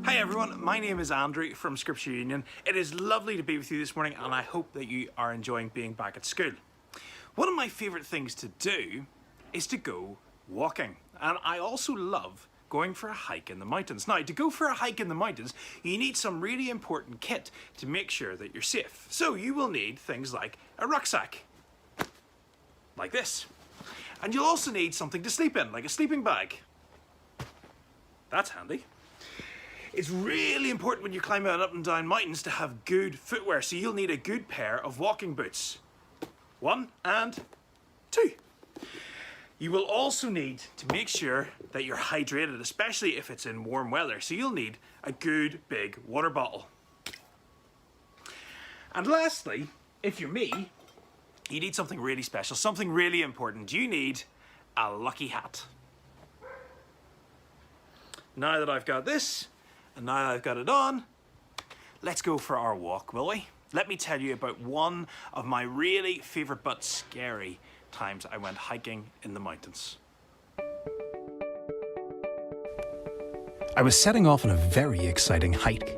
Hi everyone, my name is Andrew from Scripture Union. It is lovely to be with you this morning and I hope that you are enjoying being back at school. One of my favourite things to do is to go walking, and I also love going for a hike in the mountains. Now, to go for a hike in the mountains, you need some really important kit to make sure that you're safe. So you will need things like a rucksack, like this. And you'll also need something to sleep in, like a sleeping bag. That's handy. It's really important when you climb up and down mountains to have good footwear, so you'll need a good pair of walking boots. 1 and 2. You will also need to make sure that you're hydrated, especially if it's in warm weather, so you'll need a good big water bottle. And lastly, if you're me, you need something really special, something really important. You need a lucky hat. Now that I've got this, and now I've got it on, let's go for our walk, will we? Let me tell you about one of my really favourite but scary times I went hiking in the mountains. I was setting off on a very exciting hike.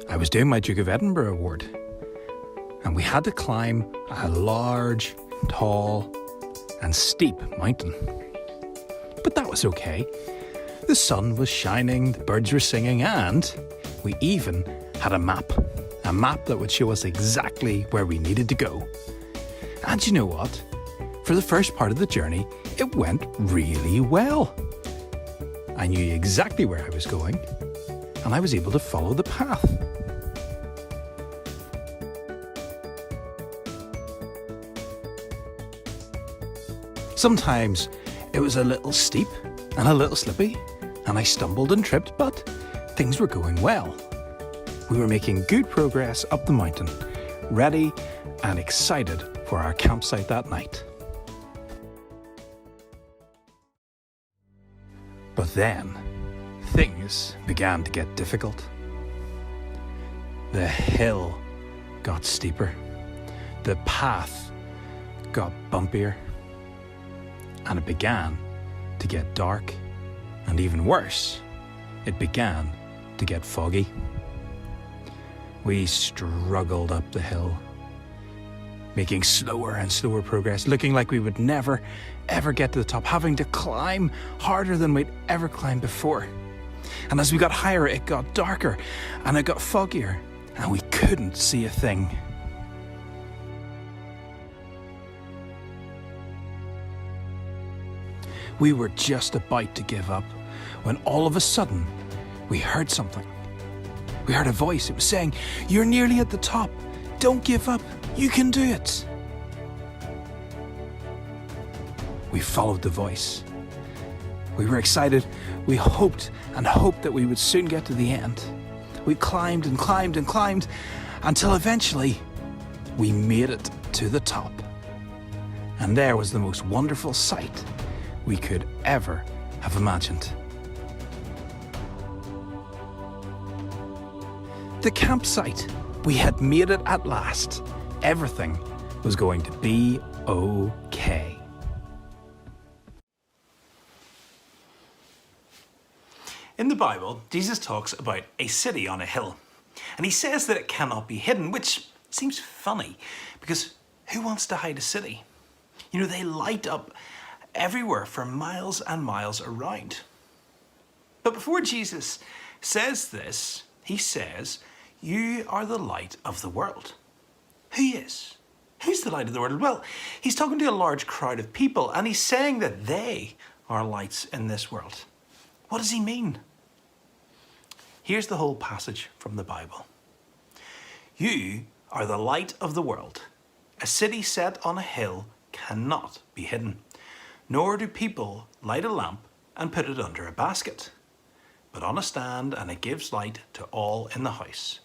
I was doing my Duke of Edinburgh award, and we had to climb a large, tall, and steep mountain. But that was okay. The sun was shining, the birds were singing, and we even had a map that would show us exactly where we needed to go. And you know what? For the first part of the journey, it went really well. I knew exactly where I was going, and I was able to follow the path. Sometimes it was a little steep and a little slippy, and I stumbled and tripped, but things were going well. We were making good progress up the mountain, ready and excited for our campsite that night. But then, things began to get difficult. The hill got steeper, the path got bumpier, and it began to get dark, and even worse, it began to get foggy. We struggled up the hill, making slower and slower progress, looking like we would never, ever get to the top, having to climb harder than we'd ever climbed before. And as we got higher, it got darker, and it got foggier, and we couldn't see a thing. We were just about to give up when all of a sudden we heard something. We heard a voice. It was saying, "You're nearly at the top. Don't give up. You can do it." We followed the voice. We were excited. We hoped and hoped that we would soon get to the end. We climbed and climbed and climbed until eventually we made it to the top. And there was the most wonderful sight we could ever have imagined. The campsite. We had made it at last. Everything was going to be okay. In the Bible, Jesus talks about a city on a hill, and he says that it cannot be hidden, which seems funny because who wants to hide a city? You know, they light up everywhere for miles and miles around. But before Jesus says this, he says, "You are the light of the world." Who is? Who's the light of the world? Well, he's talking to a large crowd of people, and he's saying that they are lights in this world. What does he mean? Here's the whole passage from the Bible. "You are the light of the world. A city set on a hill cannot be hidden. Nor do people light a lamp and put it under a basket, but on a stand, and it gives light to all in the house.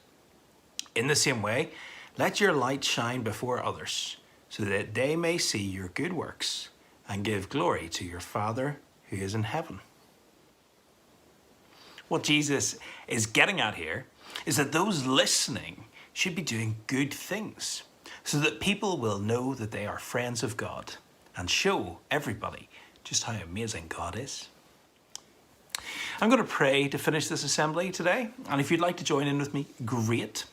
In the same way, let your light shine before others, so that they may see your good works and give glory to your Father who is in heaven." What Jesus is getting at here is that those listening should be doing good things, so that people will know that they are friends of God and show everybody just how amazing God is. I'm going to pray to finish this assembly today, and if you'd like to join in with me, great.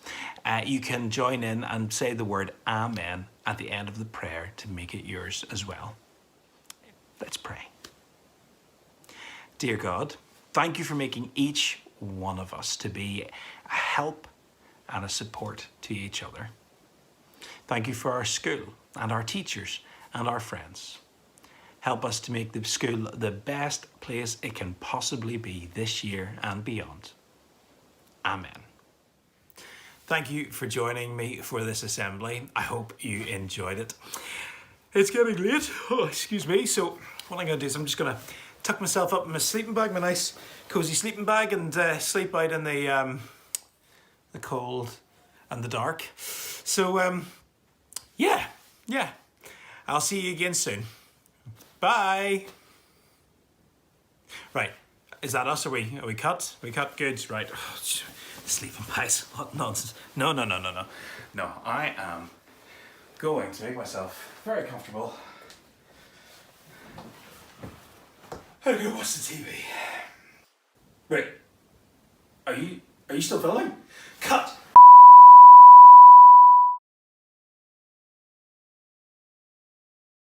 You can join in and say the word Amen at the end of the prayer to make it yours as well. Let's pray. Dear God, thank you for making each one of us to be a help and a support to each other. Thank you for our school and our teachers and our friends. Help us to make the school the best place it can possibly be this year and beyond. Amen. Thank you for joining me for this assembly. I hope you enjoyed it. It's getting late. Oh, excuse me. So what I'm going to do is I'm just going to tuck myself up in my sleeping bag, my nice cozy sleeping bag, and sleep out in the cold and the dark. So yeah. I'll see you again soon. Bye. Right, is that us? Are we cut? We cut? Good. Right. Oh, sleeping bags. What nonsense. No. No, I am going to make myself very comfortable. I'm gonna watch the TV. Wait, are you still filming? Cut!